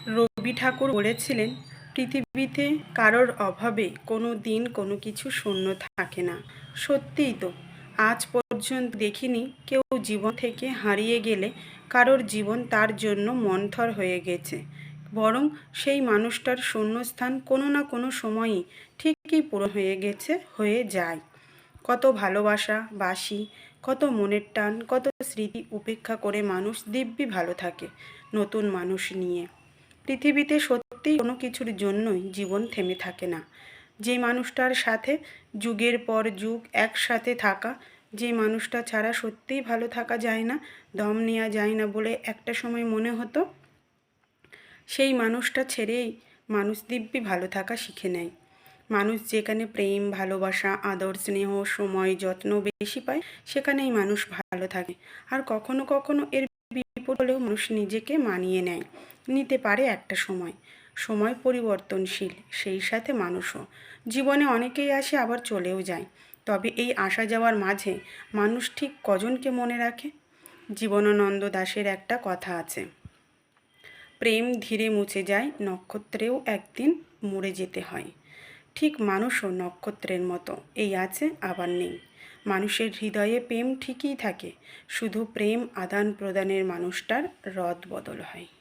রবি ঠাকুর বলেছিলেন, পৃথিবীতে কারোর অভাবে কোনো দিন কোনো কিছু শূন্য থাকে না। সত্যিই তো, আজ পর্যন্ত দেখিনি কেউ জীবন থেকে হারিয়ে গেলে কারোর জীবন তার জন্য মন্থর হয়ে গেছে। বরং সেই মানুষটার শূন্যস্থান কোনো না কোনো সময়ই ঠিকই পূরণ হয়ে যায়। কত ভালোবাসা বাসি, কত মনের টান, কত স্মৃতি উপেক্ষা করে মানুষ দিব্যি ভালো থাকে নতুন মানুষ নিয়ে। পৃথিবীতে সত্যিই কোনো কিছুর জন্যই জীবন থেমে থাকে না। যে মানুষটার সাথে যুগের পর যুগ একসাথে থাকা, যে মানুষটা ছাড়া সত্যিই ভালো থাকা যায় না, দম নেওয়া যায় না বলে একটা সময় মনে হতো, সেই মানুষটা ছেড়েই মানুষ দিব্যি ভালো থাকা শিখে নেয়। মানুষ যেখানে প্রেম ভালোবাসা আদর স্নেহ সময় যত্ন বেশি পায়, সেখানেই মানুষ ভালো থাকে। আর কখনো কখনো এর বিপদ হলেও মানুষ নিজেকে মানিয়ে নিতে পারে একটা সময়। সময় পরিবর্তনশীল, সেই সাথে মানুষও। জীবনে অনেকেই আসে আবার চলেও যায়, তবে এই আসা যাওয়ার মাঝে মানুষ ঠিক কজনকে মনে রাখে? জীবনানন্দ দাশের একটা কথা আছে, প্রেম ধীরে মুছে যায়, নক্ষত্রেও একদিন মরে যেতে হয়। ঠিক মানুষও নক্ষত্রের মতো, এই আছে আবার নেই। মানুষের হৃদয়ে প্রেম ঠিকই থাকে, শুধু প্রেম আদান প্রদানের মানুষটার রদ বদল হয়।